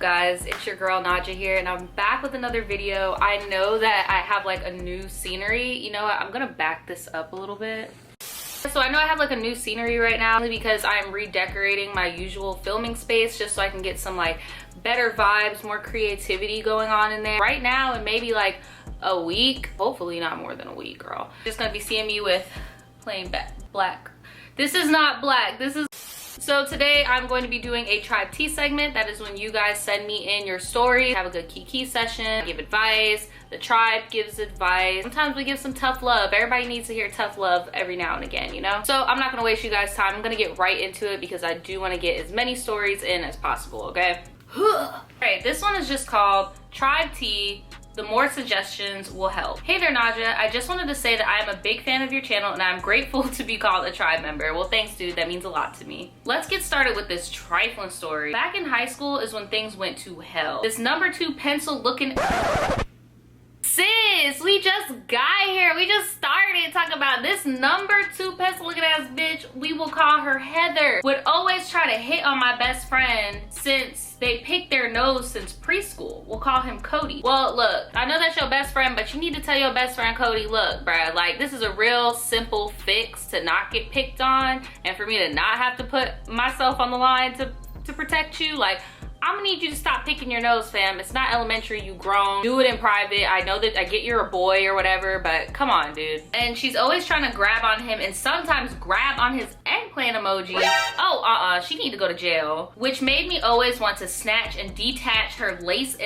guys? It's your girl Naja here, and I'm back with another video. I know that I have like a new scenery. You know what? I'm gonna back this up a little bit. So I know I have like a new scenery right now because I'm redecorating my usual filming space just so I can get some like better vibes, more creativity going on in there. Right now, in maybe like a week, hopefully not more than a week, girl. Just gonna be seeing me with plain black. This is not black, this is... So today I'm going to be doing a tribe tea segment. That is when you guys send me in your story, have a good kiki session, give advice, the tribe gives advice. Sometimes we give some tough love. Everybody needs to hear tough love every now and again, you know? So I'm not gonna waste you guys' time. I'm gonna get right into it because I do wanna get as many stories in as possible, okay? Alright, this one is just called Tribe Tea. The more suggestions will help. Hey there, Naja. I just wanted to say that I am a big fan of your channel and I'm grateful to be called a tribe member. Well, thanks, dude. That means a lot to me. Let's get started with this trifling story. Back in high school is when things went to hell. This number 2 pencil looking... Sis, we just got here. We just started talking about this number 2 pencil looking ass bitch. We will call her Heather. Would always try to hit on my best friend since they picked their nose since preschool. We'll call him Cody. Well, look, I know that's your best friend, but you need to tell your best friend Cody, look, bruh, like this is a real simple fix to not get picked on and for me to not have to put myself on the line to protect you. Like, I'm gonna need you to stop picking your nose, fam. It's not elementary, you grown. Do it in private. I know that I get you're a boy or whatever, but come on, dude. And she's always trying to grab on him and sometimes grab on his eggplant emoji. Oh, she need to go to jail. Which made me always want to snatch and detach her lice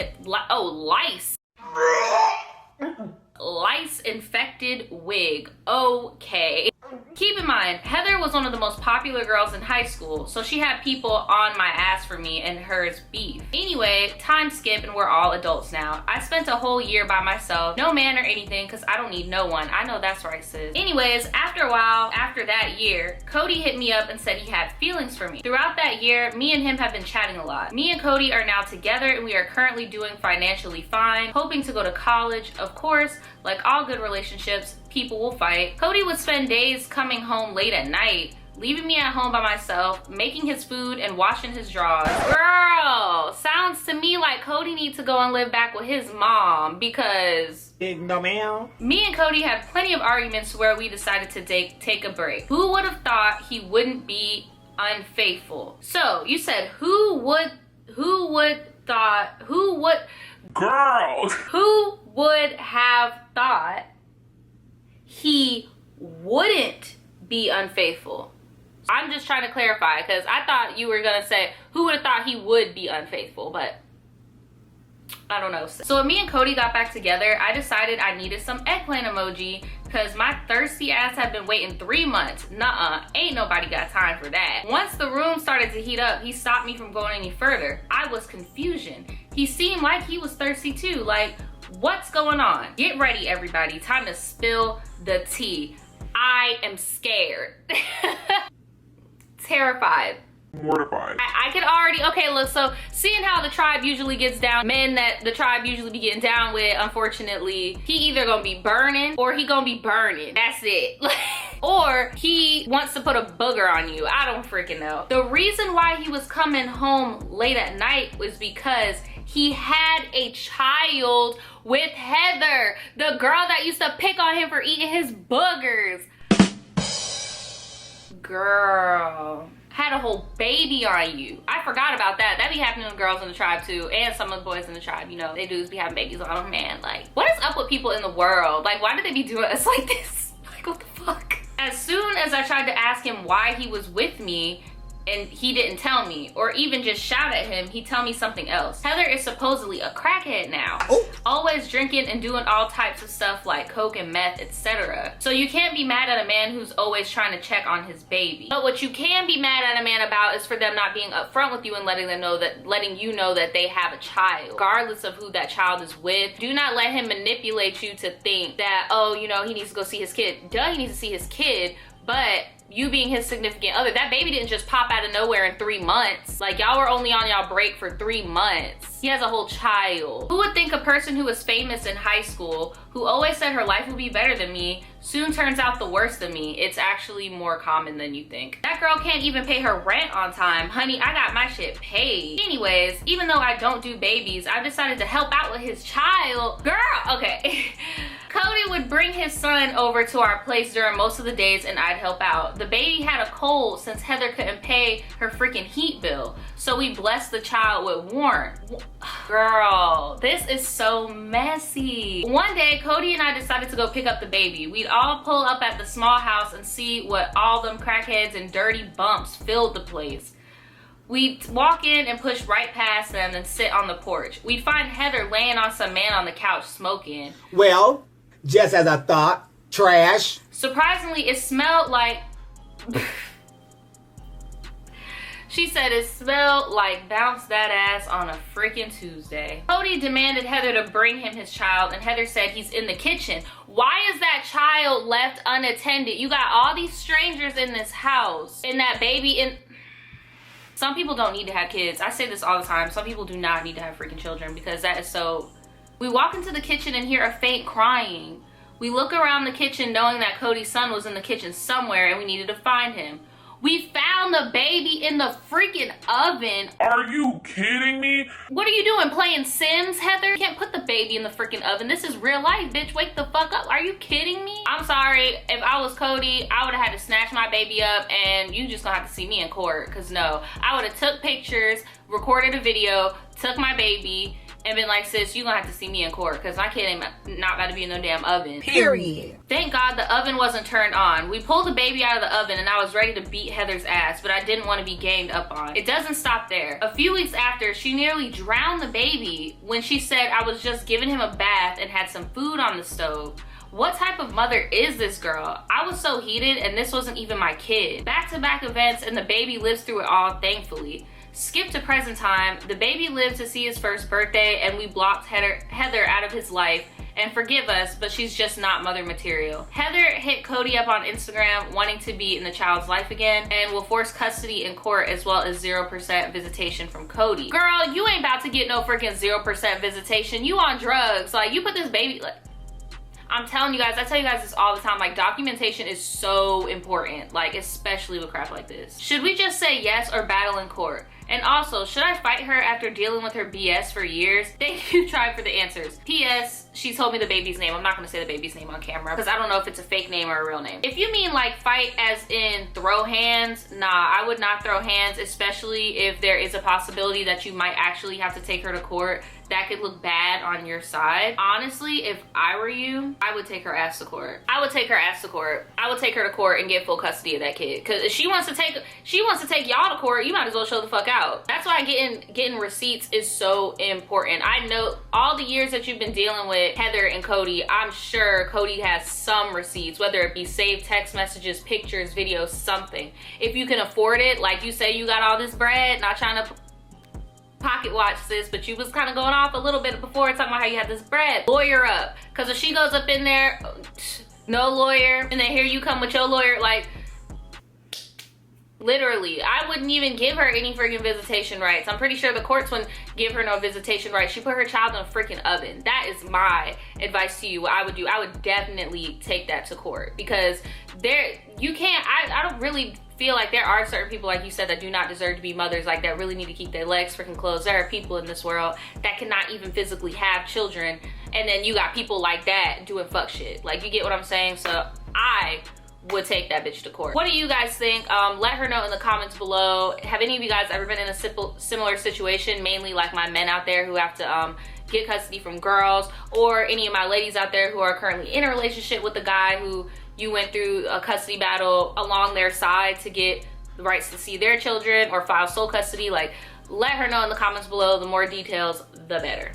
infected wig. Okay. Keep in mind, Heather was one of the most popular girls in high school, so she had people on my ass for me and hers beef. Anyway, time skip and we're all adults now. I spent a whole year by myself, no man or anything, because I don't need no one. I know that's right, sis. Anyways, after a while, after that year, Cody hit me up and said he had feelings for me. Throughout that year, me and him have been chatting a lot. Me and Cody are now together and we are currently doing financially fine, hoping to go to college. Of course, like all good relationships, people will fight. Cody would spend days coming home late at night, leaving me at home by myself, making his food and washing his drawers. Girl, sounds to me like Cody needs to go and live back with his mom because me and Cody had plenty of arguments where we decided to take a break. Who would have thought he wouldn't be unfaithful? So you said who would have thought he wouldn't be unfaithful? I'm just trying to clarify because I thought you were gonna say who would have thought he would be unfaithful, but I don't know. So when me and Cody got back together, I decided I needed some eggplant emoji because my thirsty ass had been waiting 3 months. Nuh-uh, ain't nobody got time for that. Once the room started to heat up, he stopped me from going any further. I was confusion. He seemed like he was thirsty too. Like, what's going on? Get ready, everybody. Time to spill the tea. I am scared. Terrified. Mortified. I could already, okay, look, so seeing how the tribe usually gets down, men that the tribe usually be getting down with, unfortunately, he either gonna be burning or he gonna be burning. That's it. Or he wants to put a booger on you. I don't freaking know. The reason why he was coming home late at night was because he had a child with Heather, the girl that used to pick on him for eating his boogers. Girl, had a whole baby on you. I forgot about that. That be happening to girls in the tribe too, and some of the boys in the tribe, you know, they dudes be having babies on them, man. Like, what is up with people in the world? Like, why did they be doing us like this? Like, what the fuck? As soon as I tried to ask him why he was with me, and he didn't tell me, or even just shout at him, he'd tell me something else. Heather is supposedly a crackhead now. Oh. Always drinking and doing all types of stuff like coke and meth, etc. So you can't be mad at a man who's always trying to check on his baby. But what you can be mad at a man about is for them not being upfront with you and letting you know that they have a child, regardless of who that child is with. Do not let him manipulate you to think that, oh, you know, he needs to go see his kid. Duh, he needs to see his kid, but you being his significant other, that baby didn't just pop out of nowhere in 3 months. Like, y'all were only on y'all break for 3 months. He has a whole child. Who would think a person who was famous in high school, who always said her life would be better than me, soon turns out the worst of me? It's actually more common than you think. That girl can't even pay her rent on time. Honey, I got my shit paid. Anyways, even though I don't do babies, I've decided to help out with his child. Girl, okay. Cody would bring his son over to our place during most of the days and I'd help out. The baby had a cold since Heather couldn't pay her freaking heat bill. So we blessed the child with warmth. Girl, this is so messy. One day, Cody and I decided to go pick up the baby. We'd all pull up at the small house and see what all them crackheads and dirty bumps filled the place. We'd walk in and push right past them and sit on the porch. We'd find Heather laying on some man on the couch smoking. Well, just as I thought, trash. Surprisingly, it smelled like... She said it smelled like bounce that ass on a freaking Tuesday. Cody demanded Heather to bring him his child and Heather said he's in the kitchen. Why is that child left unattended? You got all these strangers in this house and that baby in... Some people don't need to have kids. I say this all the time. Some people do not need to have freaking children because that is so... We walk into the kitchen and hear a faint crying. We look around the kitchen knowing that Cody's son was in the kitchen somewhere and we needed to find him. We found the baby in the freaking oven. Are you kidding me? What are you doing, playing Sims, Heather? You can't put the baby in the freaking oven. This is real life, bitch. Wake the fuck up. Are you kidding me? I'm sorry. If I was Cody, I would have had to snatch my baby up and you just gonna have to see me in court. Cause no, I would have took pictures, recorded a video, took my baby, and been like, sis, you gonna have to see me in court because my kid ain't not about to be in no damn oven. Period. Thank God the oven wasn't turned on. We pulled the baby out of the oven and I was ready to beat Heather's ass, but I didn't want to be ganged up on. It doesn't stop there. A few weeks after, she nearly drowned the baby when she said I was just giving him a bath and had some food on the stove. What type of mother is this girl? I was so heated and this wasn't even my kid. Back-to-back events and the baby lives through it all, thankfully. Skip to present time, the baby lived to see his first birthday and we blocked Heather out of his life. And forgive us, but she's just not mother material. Heather hit Cody up on Instagram wanting to be in the child's life again and will force custody in court as well as 0% visitation from Cody. Girl, you ain't about to get no freaking 0% visitation. You on drugs. Like, you put this baby... Like, I'm telling you guys, I tell you guys this all the time, like, documentation is so important, like, especially with crap like this. Should we just say yes or battle in court? And also, should I fight her after dealing with her BS for years? Thank you, Tribe, for the answers. P.S. She told me the baby's name. I'm not gonna say the baby's name on camera because I don't know if it's a fake name or a real name. If you mean like fight as in throw hands, nah, I would not throw hands, especially if there is a possibility that you might actually have to take her to court. That could look bad on your side. Honestly, if I were you, I would take her ass to court. I would take her ass to court. I would take her to court and get full custody of that kid. Cause if she wants to take y'all to court, you might as well show the fuck out. That's why getting receipts is so important. I know all the years that you've been dealing with Heather and Cody, I'm sure Cody has some receipts, whether it be saved text messages, pictures, videos, something. If you can afford it, like you say you got all this bread, not trying to pocket watch this, but you was kind of going off a little bit before talking about how you had this bread. Lawyer up, because if she goes up in there, no lawyer, and then here you come with your lawyer, like, literally, I wouldn't even give her any freaking visitation rights. I'm pretty sure the courts wouldn't give her no visitation rights. She put her child in a freaking oven. That is my advice to you. What I would do, I would definitely take that to court because you can't, I don't really feel like there are certain people, like you said, that do not deserve to be mothers, like that really need to keep their legs freaking closed. There are people in this world that cannot even physically have children, and then you got people like that doing fuck shit. Like, you get what I'm saying? So I would take that bitch to court. What do you guys think? Let her know in the comments below. Have any of you guys ever been in a similar situation, mainly like my men out there who have to get custody from girls, or any of my ladies out there who are currently in a relationship with a guy who you went through a custody battle along their side to get the rights to see their children or file sole custody? Like, let her know in the comments below. The more details, the better.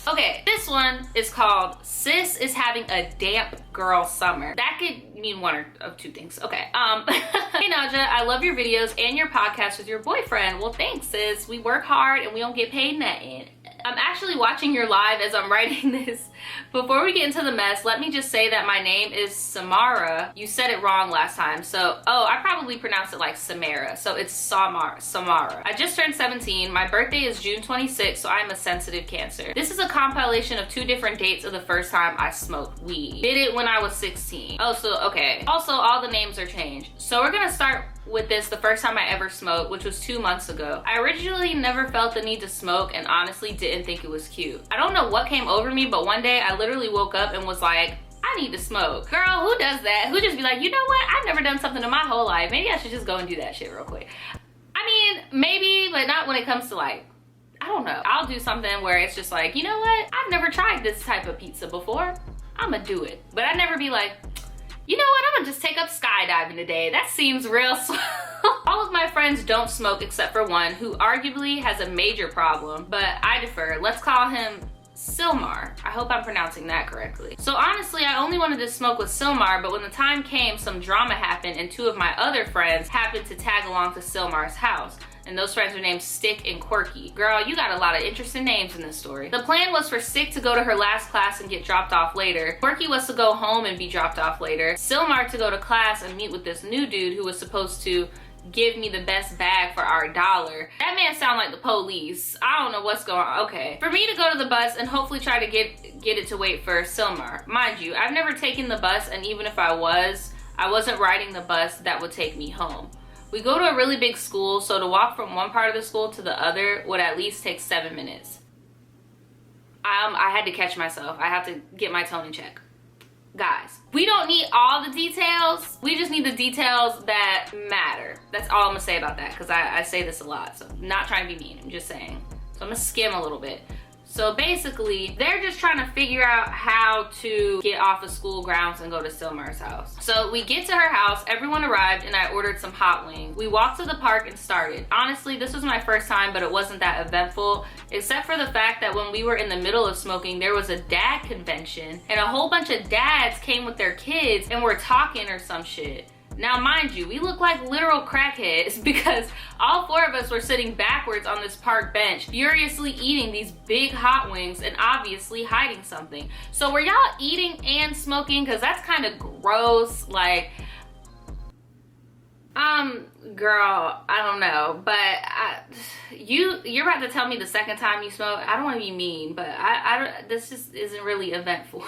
Okay, this one is called Sis is Having a Damp Girl Summer. That could mean one of two things. Okay, hey Naja, I love your videos and your podcast with your boyfriend. Well, thanks, sis. We work hard and we don't get paid nothing. I'm actually watching your live as I'm writing this. Before we get into the mess, let me just say that my name is Samara. You said it wrong last time, so I probably pronounced it like Samara, so it's Samara. I just turned 17. My birthday is June 26th, so I'm a sensitive Cancer. This is a compilation of 2 different dates of the first time I smoked weed. Did it when I was 16. Oh, so okay. Also, all the names are changed. So we're gonna start with this, the first time I ever smoked, which was 2 months ago. I originally never felt the need to smoke and honestly didn't think it was cute. I don't know what came over me, but one day I literally woke up and was like, I need to smoke. Girl, who does that? Who just be like, you know what? I've never done something in my whole life. Maybe I should just go and do that shit real quick. I mean, maybe, but not when it comes to like, I don't know. I'll do something where it's just like, you know what? I've never tried this type of pizza before. I'ma do it. But I'd never be like, you know what, I'm gonna just take up skydiving today. That seems real slow. All of my friends don't smoke except for one who arguably has a major problem, but I defer. Let's call him Silmar. I hope I'm pronouncing that correctly. So honestly, I only wanted to smoke with Silmar, but when the time came, some drama happened and 2 of my other friends happened to tag along to Silmar's house. And those friends were named Stick and Quirky. Girl, you got a lot of interesting names in this story. The plan was for Stick to go to her last class and get dropped off later. Quirky was to go home and be dropped off later. Silmar to go to class and meet with this new dude who was supposed to give me the best bag for our $1. That man sound like the police. I don't know what's going on. Okay. For me to go to the bus and hopefully try to get it to wait for Silmar. Mind you, I've never taken the bus, and even if I wasn't riding the bus that would take me home. We go to a really big school, so to walk from one part of the school to the other would at least take 7 minutes. I had to catch myself. I have to get my tone in check. Guys, we don't need all the details. We just need the details that matter. That's all I'm gonna say about that, because I say this a lot, so I'm not trying to be mean, I'm just saying. So I'm gonna skim a little bit. So basically, they're just trying to figure out how to get off of school grounds and go to Silmar's house. So we get to her house, everyone arrived, and I ordered some hot wings. We walked to the park and started. Honestly, this was my first time, but it wasn't that eventful, except for the fact that when we were in the middle of smoking, there was a dad convention, and a whole bunch of dads came with their kids and were talking or some shit. Now, mind you, we look like literal crackheads because all 4 of us were sitting backwards on this park bench, furiously eating these big hot wings and obviously hiding something. So were y'all eating and smoking? Because that's kind of gross. Like, girl, I don't know. But you're about to tell me the second time you smoked. I don't want to be mean, but this just isn't really eventful.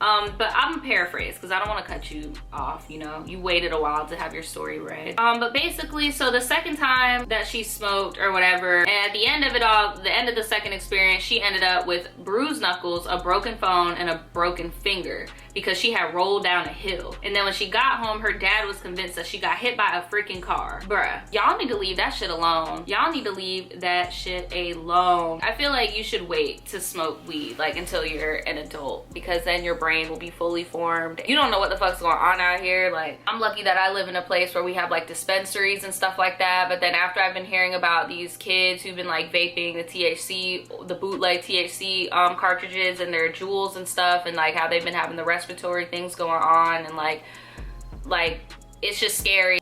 But I'm gonna paraphrase because I don't want to cut you off, you know. You waited a while to have your story read. But basically, so the second time that she smoked or whatever, and at the end of it all, the end of the second experience, she ended up with bruised knuckles, a broken phone, and a broken finger because she had rolled down a hill. And then when she got home, her dad was convinced that she got hit by a freaking car. Bruh, y'all need to leave that shit alone. Y'all need to leave that shit alone. I feel like you should wait to smoke weed, like, until you're an adult, because then your brain will be fully formed. You don't know what the fuck's going on out here. Like, I'm lucky that I live in a place where we have like dispensaries and stuff like that, but then after I've been hearing about these kids who've been like vaping the THC, the bootleg THC cartridges and their jewels and stuff, and like how they've been having the respiratory things going on, and like it's just scary.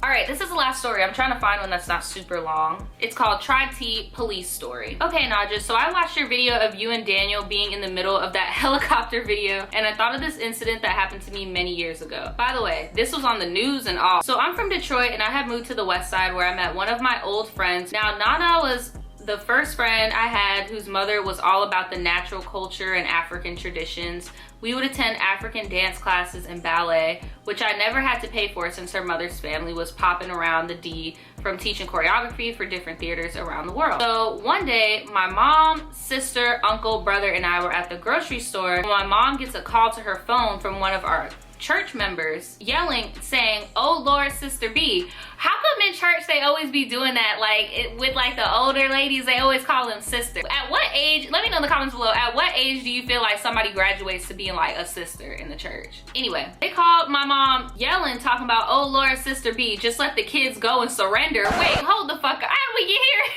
All right, this is the last story. I'm trying to find one that's not super long. It's called Tribetea Police Story. Okay, Naja, so I watched your video of you and Daniel being in the middle of that helicopter video, and I thought of this incident that happened to me many years ago. By the way, this was on the news and all. So I'm from Detroit, and I had moved to the west side where I met one of my old friends. Now, Nana was the first friend I had whose mother was all about the natural culture and African traditions. We would attend African dance classes and ballet, which I never had to pay for since her mother's family was popping around the D from teaching choreography for different theaters around the world. So one day, my mom, sister, uncle, brother, and I were at the grocery store, and my mom gets a call to her phone from one of our church members yelling, saying, "Oh Lord, Sister B." How come in church they always be doing that? Like with like the older ladies, they always call them sister. At what age, let me know in the comments below, at what age do you feel like somebody graduates to being like a sister in the church? Anyway, they called my mom yelling, talking about, "Oh Lord, Sister B, just let the kids go and surrender." Wait, hold the fuck up. How did we get here?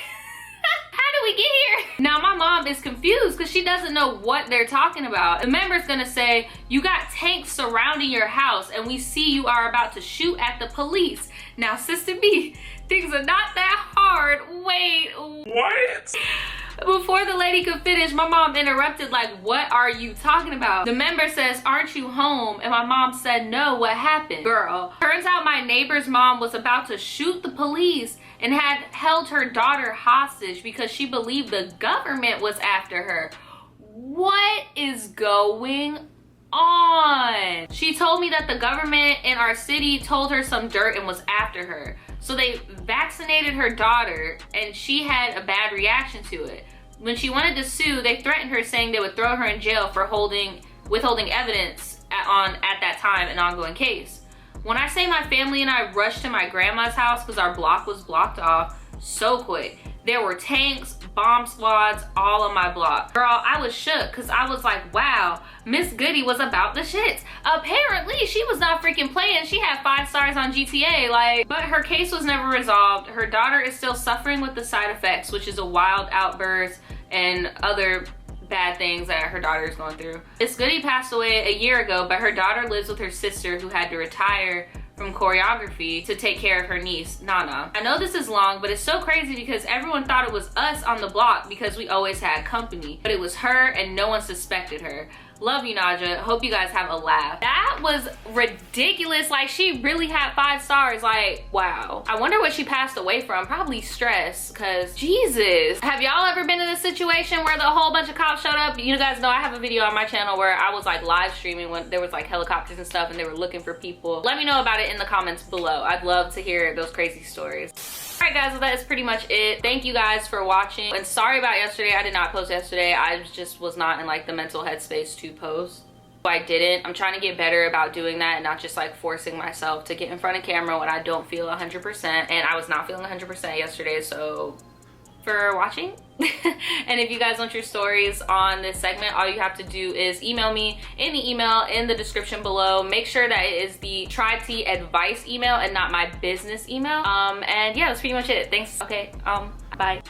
How did we get here? Now my mom is confused because she doesn't know what they're talking about. The member's gonna say, "You got tanks surrounding your house and we see you are about to shoot at the police." Now, Sister B, things are not that hard. Wait. What? Before the lady could finish, my mom interrupted like, what are you talking about? The member says, aren't you home? And my mom said, no, what happened? Girl, turns out my neighbor's mom was about to shoot the police and had held her daughter hostage because she believed the government was after her. What is going on? She told me that the government in our city told her some dirt and was after her. So they vaccinated her daughter and she had a bad reaction to it. When she wanted to sue, they threatened her saying they would throw her in jail for withholding evidence at that time, an ongoing case. When I say my family and I rushed to my grandma's house because our block was blocked off so quick. There were tanks, bomb squads, all on my block. Girl, I was shook because I was like, wow, Miss Goody was about the shits. Apparently, she was not freaking playing. She had 5 stars on GTA, but her case was never resolved. Her daughter is still suffering with the side effects, which is a wild outburst and other bad things that her daughter is going through. Miss Goody passed away a year ago, but her daughter lives with her sister who had to retire from choreography to take care of her niece, Nana. I know this is long, but it's so crazy because everyone thought it was us on the block because we always had company, but it was her and no one suspected her. Love you, Naja. Hope you guys have a laugh. That was ridiculous. Like, she really had 5 stars. Like, wow. I wonder what she passed away from. Probably stress, because Jesus. Have y'all ever been in a situation where the whole bunch of cops showed up? You guys know I have a video on my channel where I was like live streaming when there was like helicopters and stuff and they were looking for people. Let me know about it in the comments below. I'd love to hear those crazy stories. Alright guys, well that is pretty much it. Thank you guys for watching. And sorry about yesterday. I did not post yesterday. I just was not in like the mental headspace to post. So I didn't. I'm trying to get better about doing that and not just like forcing myself to get in front of camera when I don't feel 100%. And I was not feeling 100% yesterday, so for watching. And if you guys want your stories on this segment, all you have to do is email me in the email in the description below. Make sure that it is the Tribetea advice email and not my business email. And yeah, that's pretty much it. Thanks. Okay, bye.